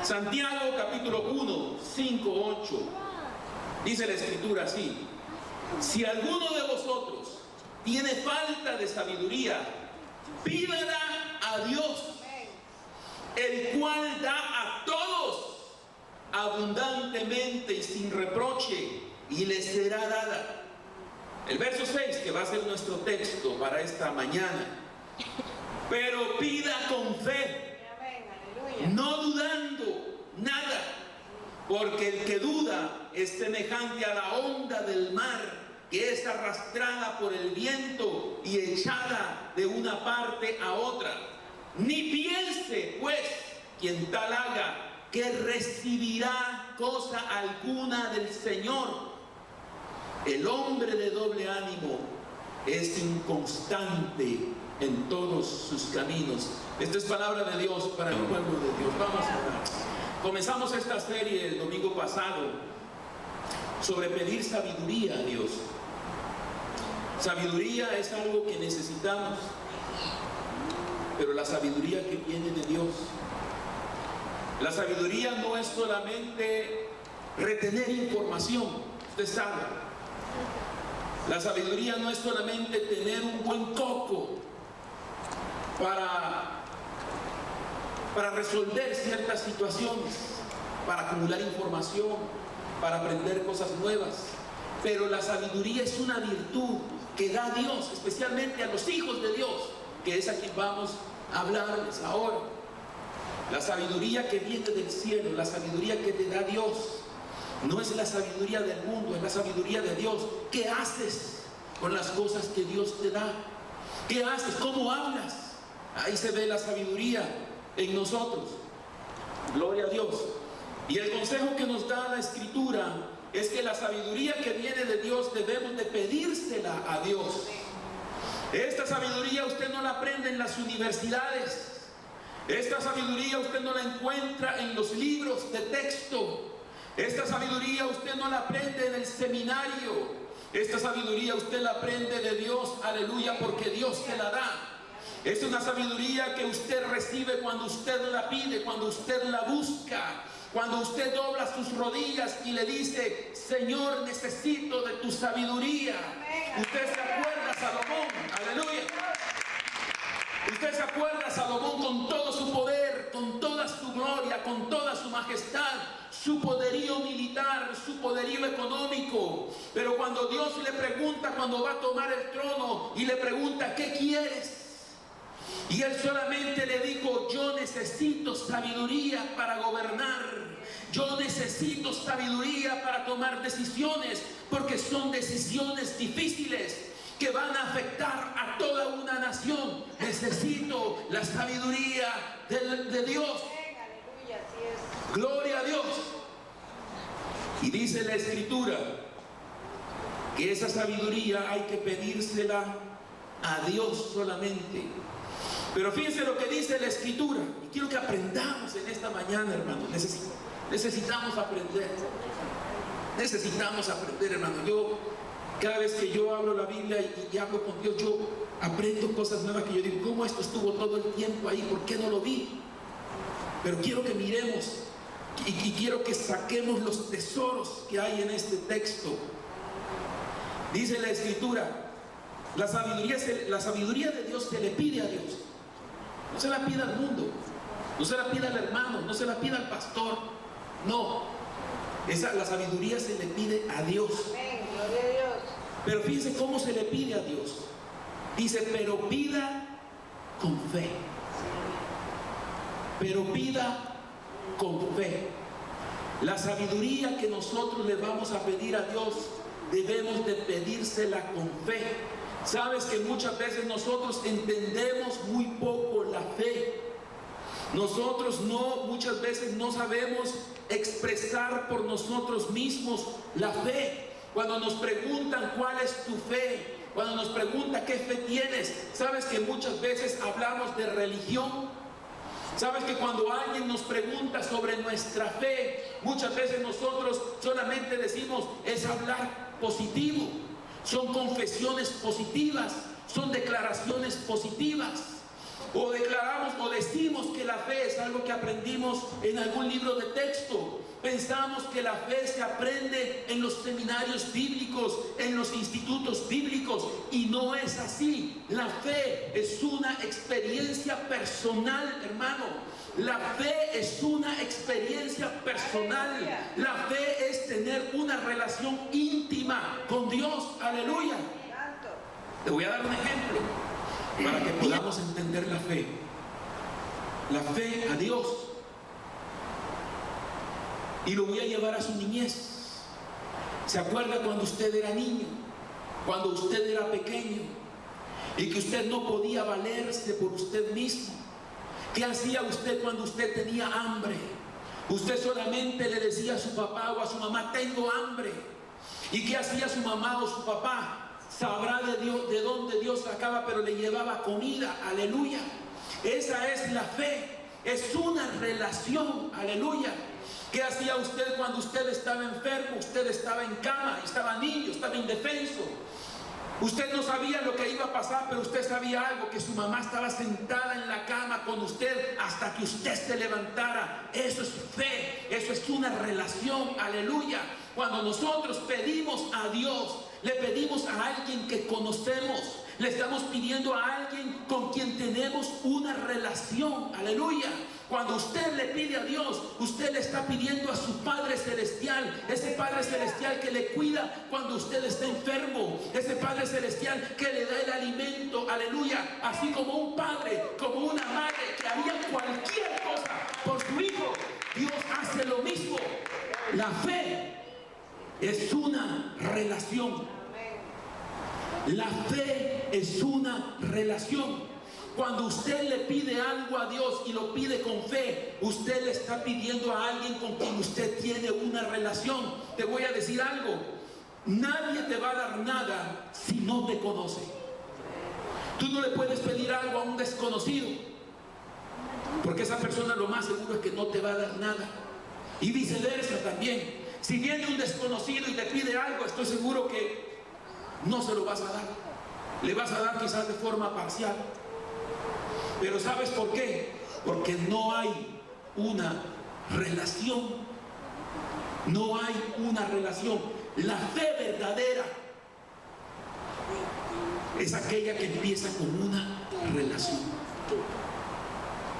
Santiago capítulo 1, 5, 8. Dice la escritura así: si alguno de vosotros tiene falta de sabiduría, pídala a Dios, el cual da a todos abundantemente y sin reproche, y le será dada. El verso 6, que va a ser nuestro texto para esta mañana: pero pida con fe, no dudando nada, porque el que duda es semejante a la onda del mar, que es arrastrada por el viento y echada de una parte a otra. Ni piense pues quien tal haga que recibirá cosa alguna del Señor. El hombre de doble ánimo es inconstante en todos sus caminos. Esta es palabra de Dios para el pueblo de Dios. Vamos a orar. Comenzamos esta serie el domingo pasado sobre pedir sabiduría a Dios. Sabiduría es algo que necesitamos, pero la sabiduría que viene de Dios. La sabiduría no es solamente retener información, usted sabe. La sabiduría no es solamente tener un buen coco para resolver ciertas situaciones, para acumular información, para aprender cosas nuevas. Pero la sabiduría es una virtud que da Dios, especialmente a los hijos de Dios, que es a quien vamos a hablarles ahora. La sabiduría que viene del cielo, la sabiduría que te da Dios, no es la sabiduría del mundo, es la sabiduría de Dios. ¿Qué haces con las cosas que Dios te da? ¿Qué haces? ¿Cómo hablas? Ahí se ve la sabiduría en nosotros. Gloria a Dios. Y el consejo que nos da la Escritura es que la sabiduría que viene de Dios debemos de pedírsela a Dios. Esta sabiduría usted no la aprende en las universidades. Esta sabiduría usted no la encuentra en los libros de texto. Esta sabiduría usted no la aprende en el seminario. Esta sabiduría usted la aprende de Dios, aleluya, porque Dios se la da. Es una sabiduría que usted recibe cuando usted la pide, cuando usted la busca, cuando usted dobla sus rodillas y le dice: Señor, necesito de tu sabiduría. Usted se acuerda, Salomón, aleluya. Usted se acuerda, Salomón, con todo su poder, con toda su gloria, con toda su majestad, su poderío militar, su poderío económico. Pero cuando Dios le pregunta, cuando va a tomar el trono, y le pregunta: ¿qué quieres? Y él solamente le dijo: yo necesito sabiduría para gobernar. Yo necesito sabiduría para tomar decisiones, porque son decisiones difíciles que van a afectar a toda una nación. Necesito la sabiduría de Dios. Gloria a Dios. Y dice la Escritura que esa sabiduría hay que pedírsela a Dios solamente. Pero fíjense lo que dice la Escritura, y quiero que aprendamos en esta mañana, hermano. Necesitamos aprender. Necesitamos aprender, hermano. Cada vez que yo hablo la Biblia y hablo con Dios, yo aprendo cosas nuevas que yo digo: ¿cómo esto estuvo todo el tiempo ahí? ¿Por qué no lo vi? Pero quiero que miremos y quiero que saquemos los tesoros que hay en este texto. Dice la Escritura: la sabiduría de Dios se le pide a Dios. No se la pida al mundo, no se la pida al hermano, no se la pida al pastor. No, la sabiduría se le pide a Dios. Gloria a Dios. Pero fíjense cómo se le pide a Dios. Dice: pero pida con fe. Pero pida con fe. La sabiduría que nosotros le vamos a pedir a Dios, debemos de pedírsela con fe. Sabes que muchas veces nosotros entendemos muy poco la fe. Nosotros muchas veces no sabemos expresar por nosotros mismos la fe. Cuando nos preguntan cuál es tu fe, cuando nos preguntan qué fe tienes, sabes que muchas veces hablamos de religión. Sabes que cuando alguien nos pregunta sobre nuestra fe, muchas veces nosotros solamente decimos: es hablar positivo, son confesiones positivas, son declaraciones positivas. O declaramos o decimos que la fe es algo que aprendimos en algún libro de texto. Pensamos que la fe se aprende en los seminarios bíblicos, en los institutos bíblicos, y no es así. La fe es una experiencia personal, hermano. La fe es una experiencia personal. La fe es tener una relación íntima con Dios. Aleluya. Te voy a dar un ejemplo para que podamos entender la fe. La fe a Dios. Y lo voy a llevar a su niñez. ¿Se acuerda cuando usted era niño? Cuando usted era pequeño y que usted no podía valerse por usted mismo. ¿Qué hacía usted cuando usted tenía hambre? Usted solamente le decía a su papá o a su mamá: tengo hambre. ¿Y qué hacía su mamá o su papá? Sabrá de Dios, de dónde Dios sacaba, pero le llevaba comida. Aleluya. Esa es la fe. Es una relación. Aleluya. ¿Qué hacía usted cuando usted estaba enfermo? Usted estaba en cama, estaba niño, estaba indefenso. Usted no sabía lo que iba a pasar, pero usted sabía algo: que su mamá estaba sentada en la cama con usted hasta que usted se levantara. Eso es fe, eso es una relación. Aleluya. Cuando nosotros pedimos a Dios, le pedimos a alguien que conocemos, le estamos pidiendo a alguien con quien tenemos una relación. Aleluya. Cuando usted le pide a Dios, usted le está pidiendo a su Padre Celestial, ese Padre Celestial que le cuida cuando usted está enfermo, ese Padre Celestial que le da el alimento. Aleluya. Así como un padre, como una madre que haría cualquier cosa por su hijo, Dios hace lo mismo. La fe es una relación. La fe es una relación. Cuando usted le pide algo a Dios y lo pide con fe, usted le está pidiendo a alguien con quien usted tiene una relación. Te voy a decir algo: nadie te va a dar nada si no te conoce. Tú no le puedes pedir algo a un desconocido, porque esa persona lo más seguro es que no te va a dar nada. Y viceversa también. Si viene un desconocido y te pide algo, estoy seguro que no se lo vas a dar. Le vas a dar quizás de forma parcial. Pero ¿sabes por qué? Porque no hay una relación. No hay una relación. La fe verdadera es aquella que empieza con una relación.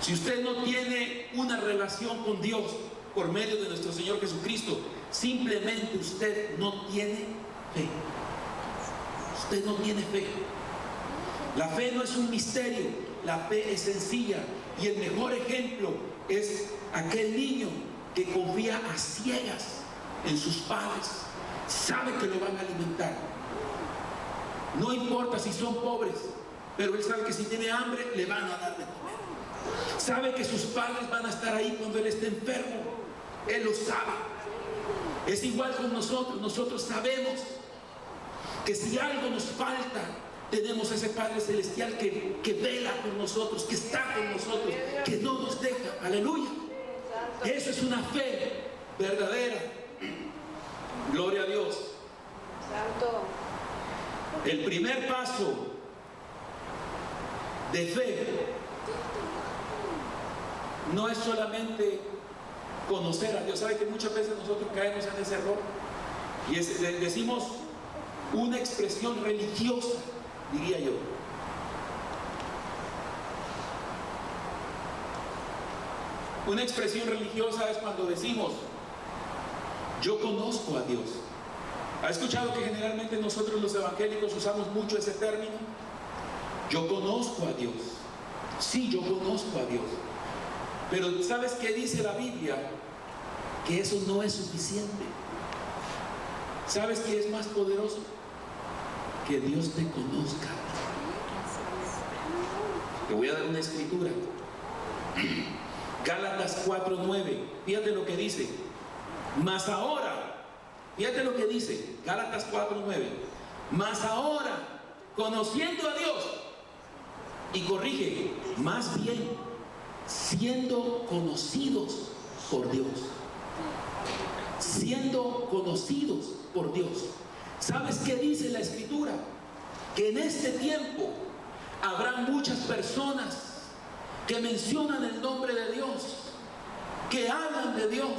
Si usted no tiene una relación con Dios por medio de nuestro Señor Jesucristo, simplemente usted no tiene fe. Usted no tiene fe. La fe no es un misterio. La fe es sencilla, y el mejor ejemplo es aquel niño que confía a ciegas en sus padres. Sabe que lo van a alimentar. No importa si son pobres, pero él sabe que si tiene hambre le van a dar de comer. Sabe que sus padres van a estar ahí cuando él esté enfermo. Él lo sabe. Es igual con nosotros. Nosotros sabemos que si algo nos falta, tenemos ese Padre Celestial que vela por nosotros, que está con nosotros, que no nos deja. Aleluya. Eso es una fe verdadera. Gloria a Dios. Santo. El primer paso de fe no es solamente conocer a Dios. ¿Sabe que muchas veces nosotros caemos en ese error? Y decimos una expresión religiosa, diría yo. Una expresión religiosa es cuando decimos: yo conozco a Dios. ¿Ha escuchado que generalmente nosotros los evangélicos usamos mucho ese término? Yo conozco a Dios. Sí, yo conozco a Dios. Pero ¿sabes qué dice la Biblia? Que eso no es suficiente. ¿Sabes qué es más poderoso? Que Dios te conozca. Te voy a dar una escritura. Gálatas 4:9. Fíjate lo que dice. Mas ahora, fíjate lo que dice Gálatas 4:9. Mas ahora, conociendo a Dios, y corrige, más bien siendo conocidos por Dios. Siendo conocidos por Dios. ¿Sabes qué dice la Escritura? Que en este tiempo habrá muchas personas que mencionan el nombre de Dios, que hablan de Dios,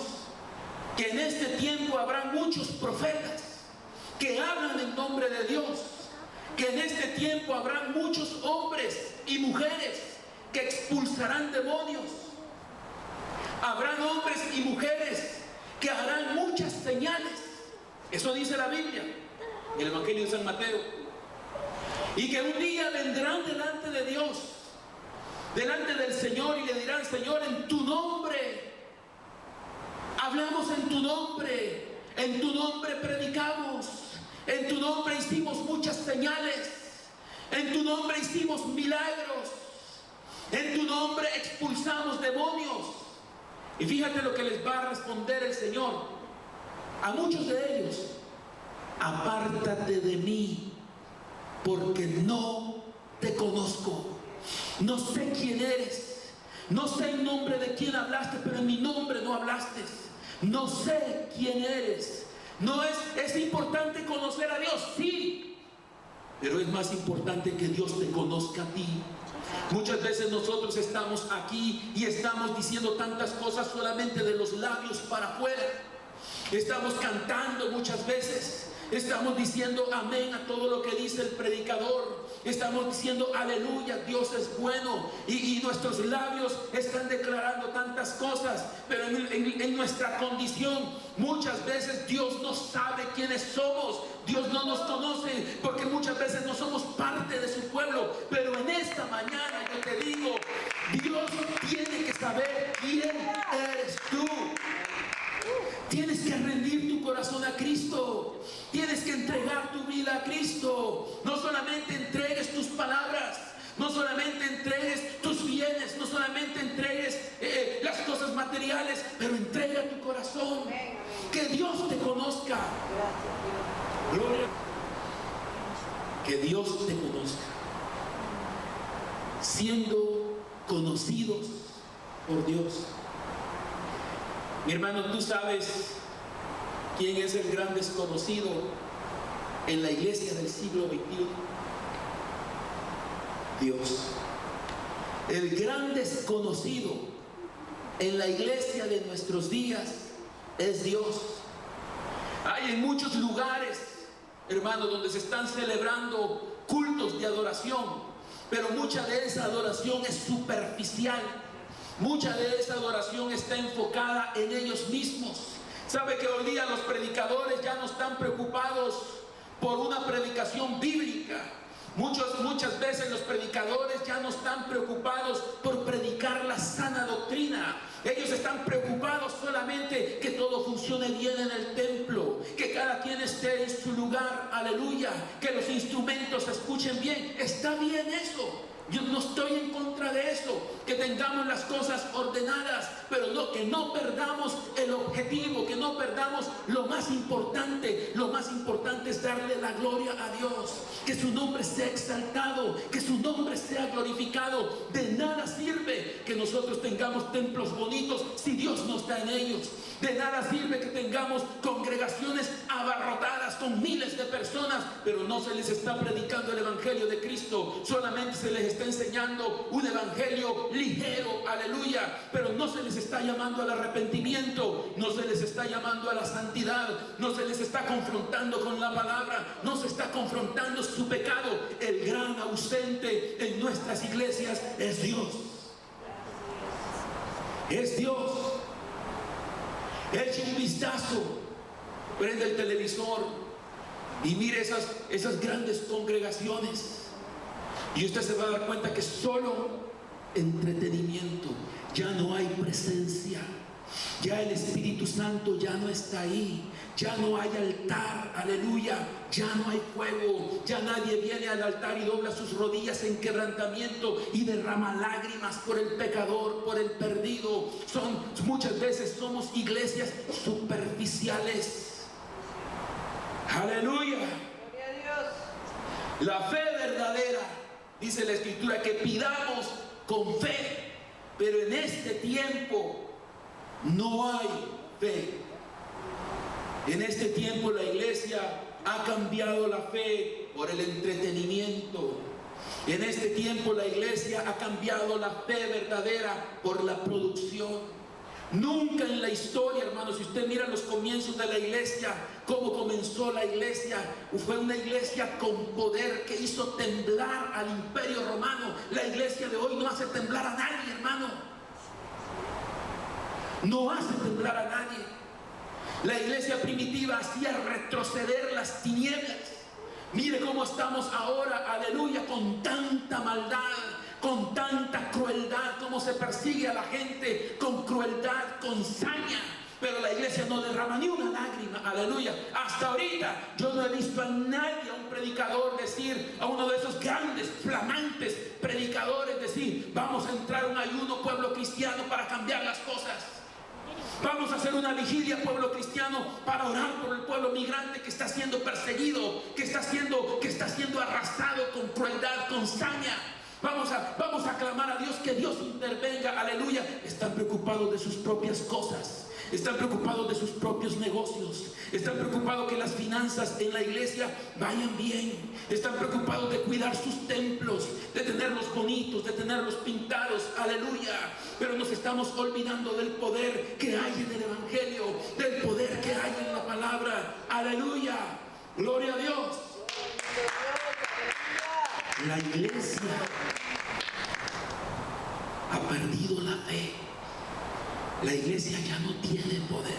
que en este tiempo habrá muchos profetas que hablan en nombre de Dios, que en este tiempo habrá muchos hombres y mujeres que expulsarán demonios. Habrán hombres y mujeres que harán muchas señales. Eso dice la Biblia, en el Evangelio de San Mateo. Y que un día vendrán delante de Dios, delante del Señor, y le dirán: Señor, en tu nombre hablamos, en tu nombre predicamos, en tu nombre hicimos muchas señales, en tu nombre hicimos milagros, en tu nombre expulsamos demonios. Y fíjate lo que les va a responder el Señor a muchos de ellos: apártate de mí, porque no te conozco. No sé quién eres, no sé en nombre de quién hablaste, pero en mi nombre no hablaste. No sé quién eres. No es importante conocer a Dios, sí, pero es más importante que Dios te conozca a ti. Muchas veces nosotros estamos aquí y estamos diciendo tantas cosas solamente de los labios para afuera. Estamos cantando muchas veces, estamos diciendo amén a todo lo que dice el predicador, estamos diciendo aleluya, Dios es bueno, y nuestros labios están declarando tantas cosas, pero en nuestra condición muchas veces Dios no sabe quiénes somos, Dios no nos conoce, porque muchas veces no somos parte de su pueblo. Pero en esta mañana yo te digo, Dios tiene que saber quién eres tú. Tienes que rendir tu corazón a Cristo. Tienes que entregar tu vida a Cristo. No solamente entregues tus palabras, no solamente entregues tus bienes, no solamente entregues las cosas materiales, pero entrega tu corazón. Que Dios te conozca. Gloria. Que Dios te conozca. Siendo conocidos por Dios. Mi hermano, tú sabes quién es el gran desconocido en la iglesia del siglo XXI. Dios. El gran desconocido en la iglesia de nuestros días es Dios. Hay en muchos lugares, hermano, donde se están celebrando cultos de adoración, pero mucha de esa adoración es superficial. Mucha de esa adoración está enfocada en ellos mismos. ¿Sabe que hoy día los predicadores ya no están preocupados por una predicación bíblica? Muchas veces los predicadores ya no están preocupados por predicar la sana doctrina. Ellos están preocupados solamente que todo funcione bien en el templo, que cada quien esté en su lugar, aleluya, que los instrumentos se escuchen bien. Está bien eso. Yo no estoy en contra de eso, que tengamos las cosas ordenadas, pero que no perdamos el objetivo, que no perdamos lo más importante. Lo más importante es darle la gloria a Dios, que su nombre sea exaltado, que su nombre sea glorificado. De nada sirve que nosotros tengamos templos bonitos si Dios no está en ellos. De nada sirve que tengamos congregaciones abarrotadas con miles de personas, pero no se les está predicando el evangelio de Cristo. Solamente se les está enseñando un evangelio ligero, aleluya, pero no se les está llamando al arrepentimiento, no se les está llamando a la santidad, no se les está confrontando con la palabra, no se está confrontando su pecado. El gran ausente en nuestras iglesias es Dios. Es Dios. Eche un vistazo, prende el televisor y mire esas grandes congregaciones, y usted se va a dar cuenta que solo entretenimiento. Ya no hay presencia, ya el Espíritu Santo ya no está ahí, ya no hay altar, aleluya, ya no hay fuego, ya nadie viene al altar y dobla sus rodillas en quebrantamiento y derrama lágrimas por el pecador, por el perdido. Muchas veces somos iglesias superficiales. Aleluya. Gloria a Dios. La fe verdadera, dice la Escritura, que pidamos con fe, pero en este tiempo no hay fe. En este tiempo la iglesia ha cambiado la fe por el entretenimiento, En este tiempo la iglesia ha cambiado la fe verdadera por la producción. Nunca en la historia, hermanos, si usted mira los comienzos de la iglesia, cómo comenzó la iglesia, fue una iglesia con poder que hizo temblar al imperio romano. La iglesia de hoy no hace temblar a nadie, hermano. No hace temblar a nadie. La iglesia primitiva hacía retroceder las tinieblas. Mire cómo estamos ahora, aleluya, con tanta maldad, con tanta crueldad, cómo se persigue a la gente con crueldad, con saña. Pero la iglesia no derrama ni una lágrima, aleluya. Hasta ahorita yo no he visto a nadie, a un predicador decir, a uno de esos grandes, flamantes predicadores decir, vamos a entrar a un ayuno, pueblo cristiano, para cambiar las cosas. Vamos a hacer una vigilia, pueblo cristiano, para orar por el pueblo migrante que está siendo perseguido, que está siendo arrasado con crueldad, con saña. Vamos a clamar a Dios, que Dios intervenga, aleluya. Están preocupados de sus propias cosas. Están preocupados de sus propios negocios. Están preocupados que las finanzas en la iglesia vayan bien. Están preocupados de cuidar sus templos, de tenerlos bonitos, de tenerlos pintados. Aleluya. Pero nos estamos olvidando del poder que hay en el evangelio, del poder que hay en la palabra. Aleluya. Gloria a Dios. La iglesia ha perdido la fe. La iglesia ya no tiene poder.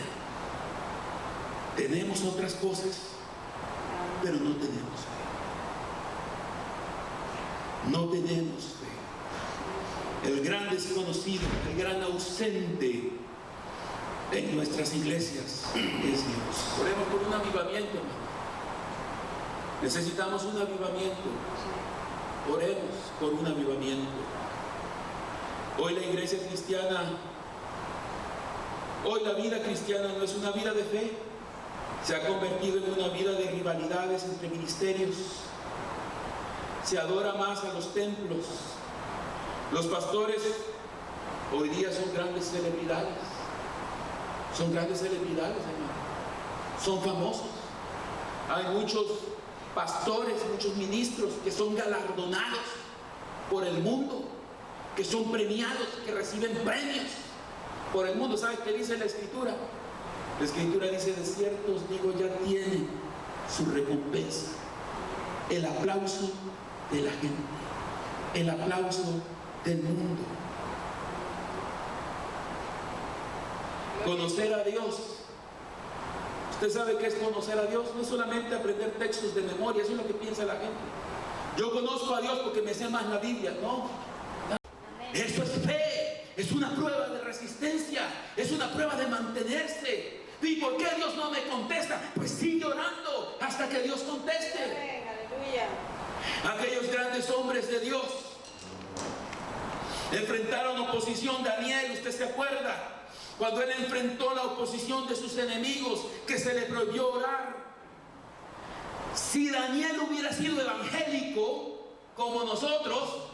Tenemos otras cosas, pero no tenemos fe. No tenemos fe. El gran desconocido, el gran ausente en nuestras iglesias es Dios. Oremos por un avivamiento, hermano. Necesitamos un avivamiento. Oremos por un avivamiento. Hoy la iglesia cristiana, hoy la vida cristiana no es una vida de fe. Se ha convertido en una vida de rivalidades entre ministerios. Se adora más a los templos. Los pastores hoy día son grandes celebridades. Son grandes celebridades, hermano. Son famosos. Hay muchos pastores, muchos ministros que son galardonados por el mundo, que son premiados, que reciben premios por el mundo. ¿Sabes qué dice la Escritura? La Escritura dice, de cierto os digo, ya tienen su recompensa. El aplauso de la gente, el aplauso del mundo. Conocer a Dios. Usted sabe qué es conocer a Dios. No es solamente aprender textos de memoria. Eso es lo que piensa la gente. Yo conozco a Dios porque me sé más la Biblia. No. Eso es fe. Es una prueba de resistencia. Es una prueba de mantenerse. ¿Y por qué Dios no me contesta? Pues sigue orando hasta que Dios conteste. Aleluya. Aquellos grandes hombres de Dios enfrentaron oposición. Daniel, usted se acuerda, cuando él enfrentó la oposición de sus enemigos, que se le prohibió orar. Si Daniel hubiera sido evangélico como nosotros,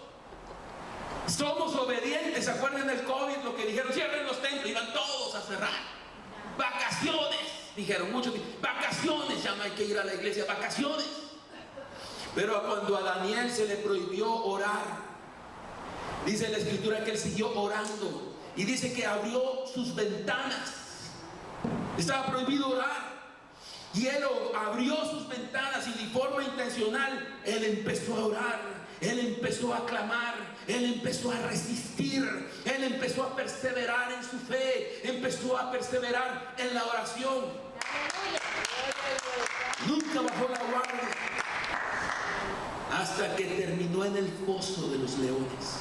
somos obedientes. ¿Se acuerdan del COVID? Lo que dijeron, cierren los templos, iban todos a cerrar. Vacaciones, dijeron muchos, vacaciones, ya no hay que ir a la iglesia, vacaciones. Pero cuando a Daniel se le prohibió orar, dice la Escritura que él siguió orando. Y dice que abrió sus ventanas. Estaba prohibido orar. Y él abrió sus ventanas y de forma intencional él empezó a orar. Él empezó a clamar. Él empezó a resistir. Él empezó a perseverar en su fe. Empezó a perseverar en la oración. Nunca bajó la guardia hasta que terminó en el foso de los leones.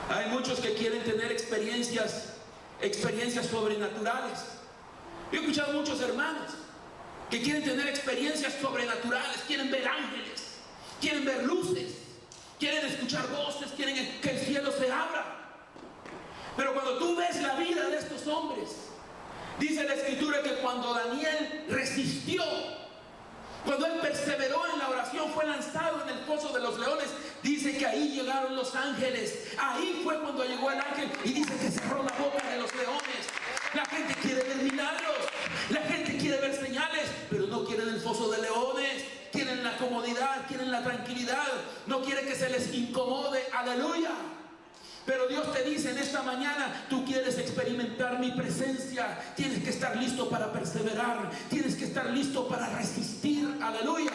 Hay muchos que quieren tener experiencias sobrenaturales. Yo he escuchado muchos hermanos que quieren tener experiencias sobrenaturales, quieren ver ángeles, quieren ver luces, quieren escuchar voces, quieren que el cielo se abra. Pero cuando tú ves la vida de estos hombres, dice la Escritura que cuando Daniel resistió, cuando él perseveró en la oración, fue lanzado en el foso de los leones. Dice que ahí llegaron los ángeles. Ahí fue cuando llegó el ángel y dice que cerró la boca de los leones. La gente quiere ver milagros, la gente quiere ver señales, pero no quieren el foso de leones. Quieren la comodidad, quieren la tranquilidad, no quiere que se les incomode, aleluya. Pero Dios te dice en esta mañana, tú quieres experimentar mi presencia, tienes que estar listo para perseverar, tienes que estar listo para resistir, aleluya.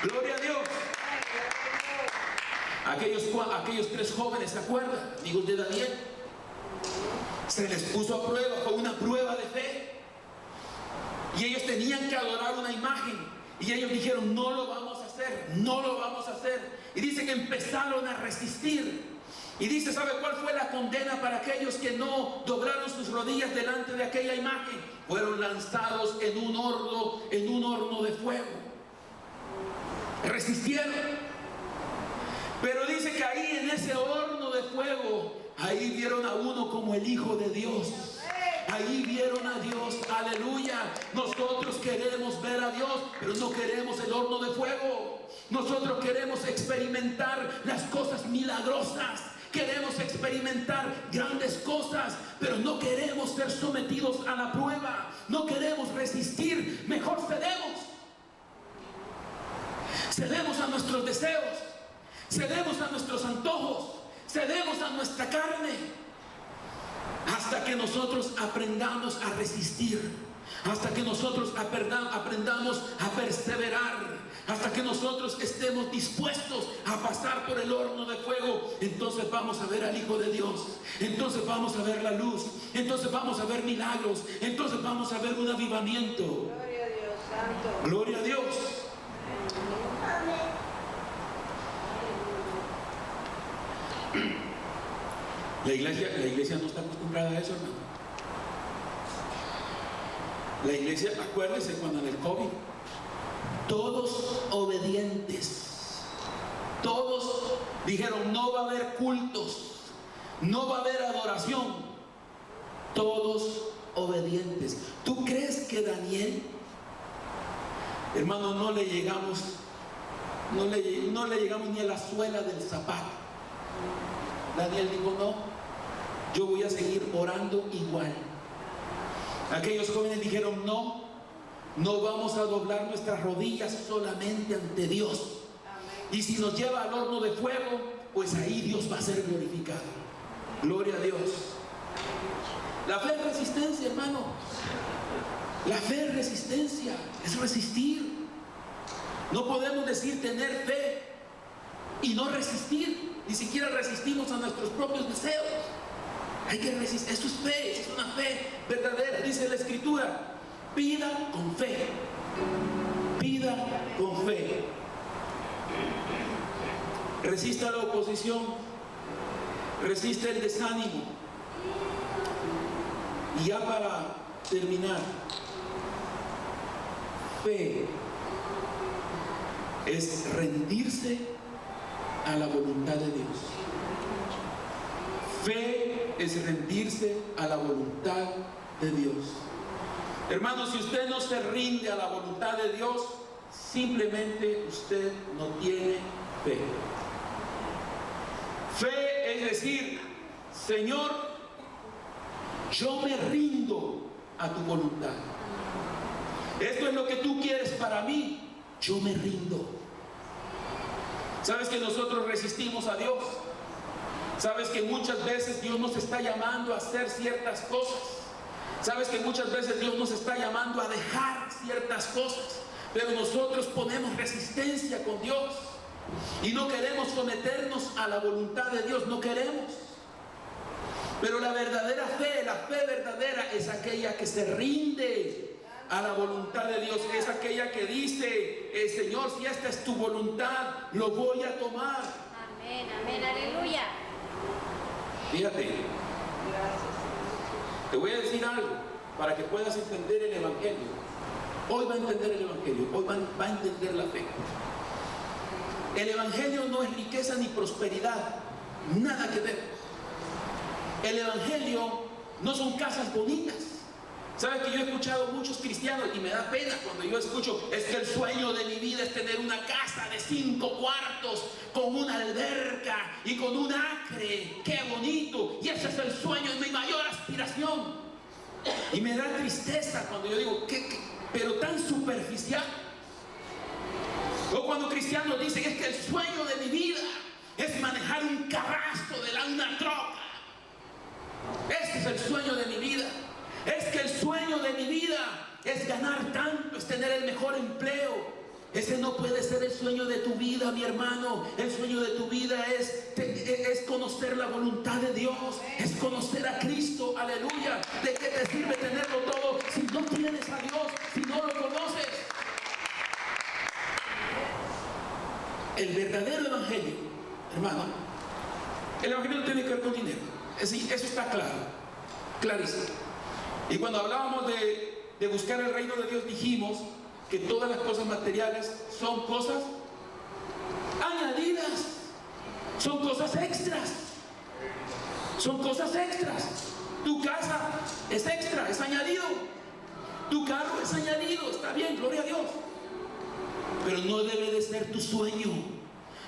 Gloria a Dios. Aquellos 3 jóvenes, ¿se acuerdan? Amigos de Daniel. Se les puso a prueba, fue una prueba de fe. Y ellos tenían que adorar una imagen. Y ellos dijeron, no lo vamos a hacer, no lo vamos a hacer. Y dice que empezaron a resistir. Y dice, ¿sabe cuál fue la condena para aquellos que no doblaron sus rodillas delante de aquella imagen? Fueron lanzados en un horno de fuego. Resistieron. Pero dice que ahí en ese horno de fuego, ahí vieron a uno como el Hijo de Dios. Ahí vieron a Dios, aleluya. Nosotros queremos ver a Dios, pero no queremos el horno de fuego. Nosotros queremos experimentar las cosas milagrosas. Queremos experimentar grandes cosas, pero no queremos ser sometidos a la prueba. No queremos resistir, mejor cedemos. Cedemos a nuestros deseos, cedemos a nuestros antojos, cedemos a nuestra carne, hasta que nosotros aprendamos a resistir, hasta que nosotros aprendamos a perseverar, hasta que nosotros estemos dispuestos a pasar por el horno de fuego. Entonces vamos a ver al Hijo de Dios, entonces vamos a ver la luz, entonces vamos a ver milagros, entonces vamos a ver un avivamiento. Gloria a Dios, santo. Gloria a Dios. La iglesia no está acostumbrada a eso, hermano. La iglesia, acuérdese cuando en el COVID, todos obedientes, todos dijeron, no va a haber cultos, no va a haber adoración, todos obedientes. ¿Tú crees que Daniel, hermano, no le llegamos ni a la suela del zapato? Daniel dijo, no, yo voy a seguir orando igual. Aquellos jóvenes dijeron, no vamos a doblar nuestras rodillas solamente ante Dios. Y si nos lleva al horno de fuego, pues ahí Dios va a ser glorificado. Gloria a Dios. La fe es resistencia, hermano. La fe es resistencia, es resistir. No podemos decir tener fe y no resistir. Ni siquiera resistimos a nuestros propios deseos. Hay que resistir. Esto es fe, es una fe verdadera. Dice la Escritura, pida con fe. Pida con fe. Resista la oposición. Resiste el desánimo. Y ya para terminar, fe es rendirse a la voluntad de Dios. Fe es rendirse a la voluntad de Dios. Hermano, si usted no se rinde a la voluntad de Dios, simplemente usted no tiene fe. Fe es decir, Señor, yo me rindo a tu voluntad. Esto es lo que tú quieres para mí, yo me rindo. ¿Sabes que nosotros resistimos a Dios? ¿Sabes que muchas veces Dios nos está llamando a hacer ciertas cosas? ¿Sabes que muchas veces Dios nos está llamando a dejar ciertas cosas? Pero nosotros ponemos resistencia con Dios y no queremos someternos a la voluntad de Dios, no queremos. Pero la verdadera fe, la fe verdadera es aquella que se rinde a la voluntad de Dios, es aquella que dice, Señor, si esta es tu voluntad, lo voy a tomar. Amén, amén, aleluya. Fíjate, te voy a decir algo para que puedas entender el Evangelio. Hoy va a entender el Evangelio, hoy va a entender la fe. El Evangelio no es riqueza ni prosperidad, nada que ver. El Evangelio no son casas bonitas. ¿Sabes que yo he escuchado muchos cristianos y me da pena cuando yo escucho, es que el sueño de mi vida es tener una casa de 5 cuartos con una alberca y con un acre? ¡Qué bonito! Y ese es el sueño, es mi mayor aspiración. Y me da tristeza cuando yo digo, pero tan superficial. O cuando cristianos dicen, es que el sueño de mi vida es manejar un carrasco de una troca. Este es el sueño de mi vida. Es que el sueño de mi vida es ganar tanto, es tener el mejor empleo. Ese no puede ser el sueño de tu vida, mi hermano. El sueño de tu vida es conocer la voluntad de Dios, es conocer a Cristo, aleluya. ¿De qué te sirve tenerlo todo si no tienes a Dios, si no lo conoces? El verdadero evangelio, hermano, el evangelio no tiene que ver con dinero. Eso está claro, clarísimo. Y cuando hablábamos de buscar el reino de Dios, dijimos que todas las cosas materiales son cosas añadidas, son cosas extras, son cosas extras. Tu casa es extra, es añadido. Tu carro es añadido, está bien, gloria a Dios. Pero no debe de ser tu sueño,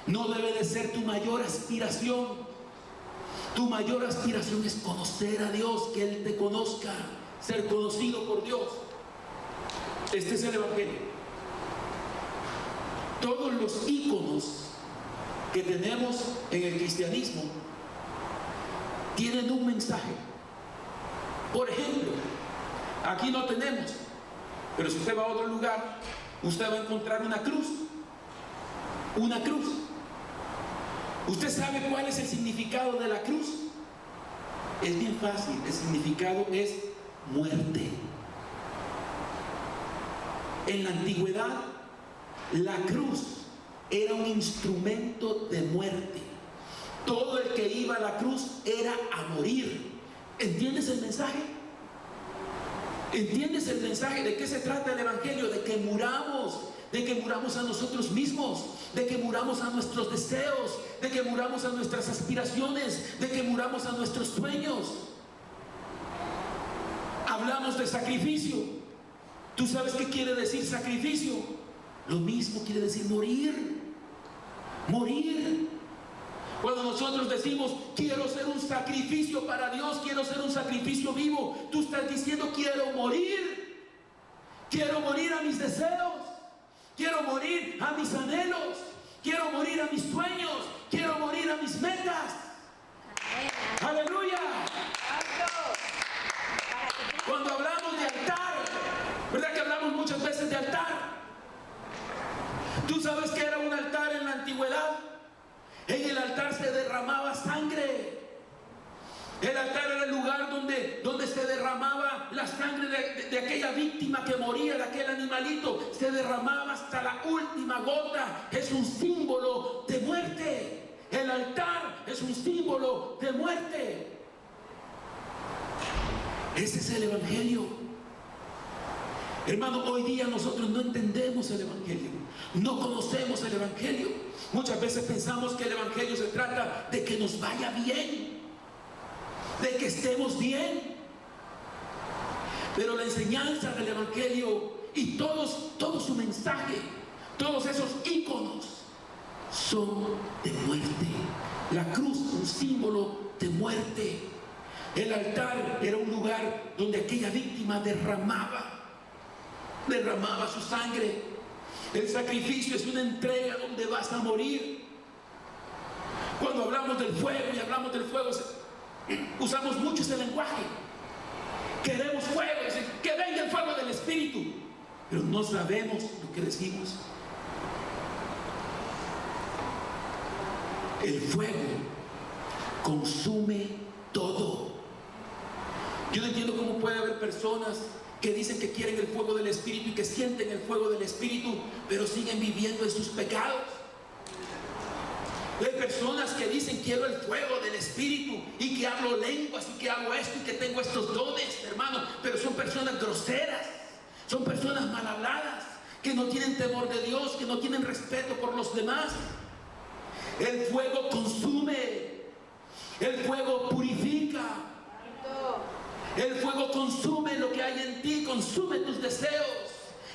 no debe de ser tu mayor aspiración. Tu mayor aspiración es conocer a Dios, que Él te conozca, ser conocido por Dios. Este es el evangelio. Todos los íconos que tenemos en el cristianismo tienen un mensaje. Por ejemplo, aquí no tenemos, pero si usted va a otro lugar, usted va a encontrar una cruz. Una cruz. ¿Usted sabe cuál es el significado de la cruz? Es bien fácil. El significado es muerte. En la antigüedad, la cruz era un instrumento de muerte. Todo el que iba a la cruz era a morir. ¿Entiendes el mensaje? ¿Entiendes el mensaje? ¿De qué se trata el evangelio? De que muramos a nosotros mismos, de que muramos a nuestros deseos, de que muramos a nuestras aspiraciones, de que muramos a nuestros sueños. Hablamos de sacrificio. ¿Tú sabes qué quiere decir sacrificio? Lo mismo quiere decir morir. Morir. Cuando nosotros decimos, quiero ser un sacrificio para Dios, quiero ser un sacrificio vivo, tú estás diciendo, quiero morir. Quiero morir a mis deseos. Quiero morir a mis anhelos. Quiero morir a mis sueños. Quiero morir a mis metas. Aleluya. Cuando hablamos de altar, ¿verdad que hablamos muchas veces de altar? ¿Tú sabes qué era un altar en la antigüedad? En el altar se derramaba sangre. El altar era el lugar donde se derramaba la sangre de aquella víctima que moría, de aquel animalito. Se derramaba hasta la última gota. Es un símbolo de muerte. El altar es un símbolo de muerte. Ese es el evangelio. Hermano, hoy día nosotros no entendemos el evangelio. No conocemos el evangelio. Muchas veces pensamos que el evangelio se trata de que nos vaya bien, de que estemos bien. Pero la enseñanza del evangelio y todo su mensaje, todos esos íconos son de muerte. La cruz, un símbolo de muerte. El altar era un lugar donde aquella víctima derramaba su sangre. El sacrificio es una entrega donde vas a morir. Cuando hablamos del fuego y hablamos del fuego, usamos mucho ese lenguaje. Queremos fuego, que venga el fuego del Espíritu, pero no sabemos lo que decimos. El fuego consume todo. Yo no entiendo cómo puede haber personas que dicen que quieren el fuego del Espíritu y que sienten el fuego del Espíritu, pero siguen viviendo en sus pecados. Hay personas que dicen quiero el fuego del Espíritu y que hablo lenguas y que hago esto y que tengo estos dones, hermano, pero son personas groseras, son personas mal habladas, que no tienen temor de Dios, que no tienen respeto por los demás. El fuego consume, el fuego purifica. El fuego consume lo que hay en ti, consume tus deseos.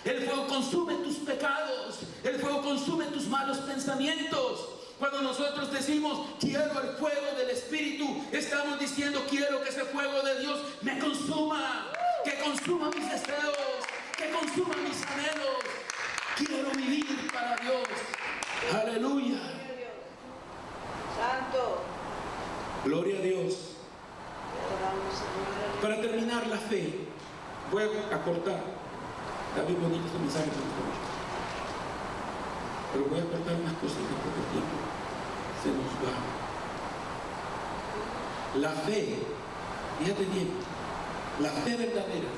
El fuego consume tus pecados. El fuego consume tus malos pensamientos. Cuando nosotros decimos quiero el fuego del Espíritu, estamos diciendo quiero que ese fuego de Dios me consuma, que consuma mis deseos, que consuma mis anhelos. Quiero vivir para Dios. Aleluya. Santo. Gloria a Dios. Te adoramos, Señor. Para terminar, la fe. Voy a acortar. Está bien bonito este mensaje, me gusta mucho. Pero voy a acortar unas cositas porque el tiempo se nos va. La fe, fíjate bien, la fe verdadera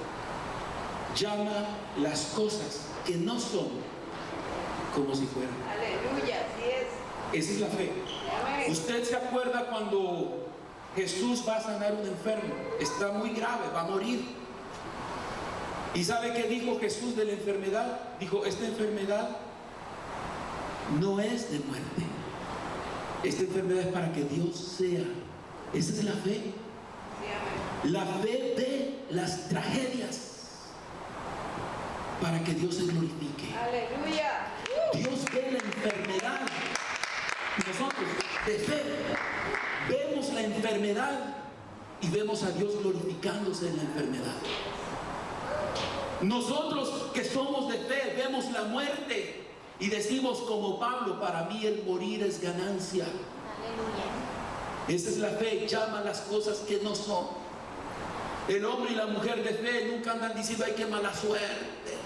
llama las cosas que no son como si fueran. Aleluya, así es. Esa es la fe. Amén. ¿Usted se acuerda cuando Jesús va a sanar a un enfermo? Está muy grave, va a morir. ¿Y sabe qué dijo Jesús de la enfermedad? Dijo, esta enfermedad no es de muerte. Esta enfermedad es para que Dios sea. Esa es la fe. Sí, amén. La fe ve las tragedias para que Dios se glorifique. Aleluya. Dios ve la enfermedad. Nosotros, de fe, vemos la enfermedad y vemos a Dios glorificándose en la enfermedad. Nosotros que somos de fe, vemos la muerte y decimos como Pablo, para mí el morir es ganancia. Aleluya. Esa es la fe, llama las cosas que no son. El hombre y la mujer de fe nunca andan diciendo, ay, qué mala suerte,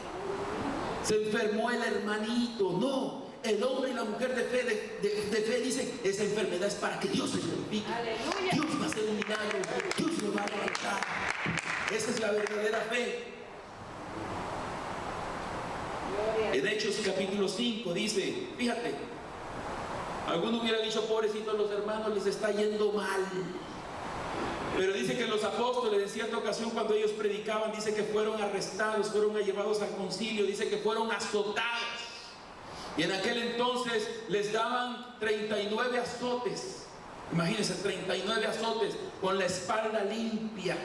se enfermó el hermanito. No, el hombre y la mujer de fe dicen, esa enfermedad es para que Dios se glorifique. Aleluya. Dios va a hacer un milagro, Dios lo va a levantar. Esa es la verdadera fe. Gloria. En Hechos capítulo 5 dice, fíjate, alguno hubiera dicho, pobrecitos los hermanos, les está yendo mal. Pero dice que los apóstoles en cierta ocasión cuando ellos predicaban, dice que fueron arrestados, fueron llevados al concilio, dice que fueron azotados. Y en aquel entonces les daban 39 azotes. Imagínense, 39 azotes con la espalda limpia.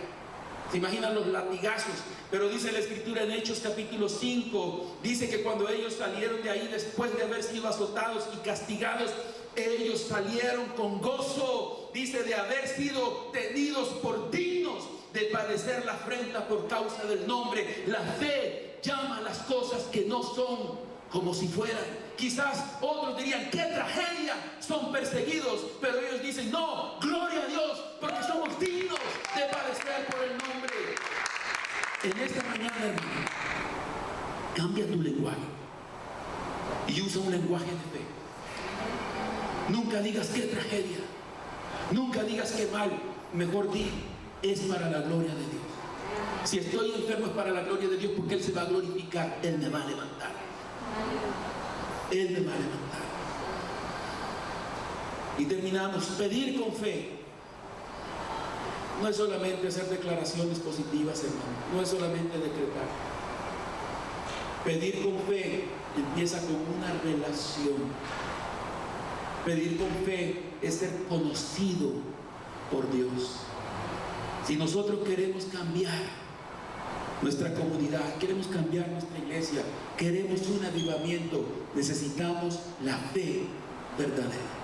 ¿Se imaginan los latigazos? Pero dice la escritura en Hechos capítulo 5, dice que cuando ellos salieron de ahí después de haber sido azotados y castigados, ellos salieron con gozo, dice, de haber sido tenidos por dignos de padecer la afrenta por causa del nombre. La fe llama las cosas que no son como si fueran. Quizás otros dirían, qué tragedia, son perseguidos, pero ellos dicen, no, gloria a Dios, porque somos dignos de padecer por el nombre. En esta mañana, hermano, cambia tu lenguaje y usa un lenguaje de fe. Nunca digas qué tragedia, nunca digas qué mal, mejor di, es para la gloria de Dios. Si estoy enfermo es para la gloria de Dios, porque Él se va a glorificar, Él me va a levantar. Él me va a levantar. Y terminamos, pedir con fe. No es solamente hacer declaraciones positivas, hermano. No es solamente decretar. Pedir con fe empieza con una relación. Pedir con fe es ser conocido por Dios. Si nosotros queremos cambiar nuestra comunidad, queremos cambiar nuestra iglesia, queremos un avivamiento, necesitamos la fe verdadera.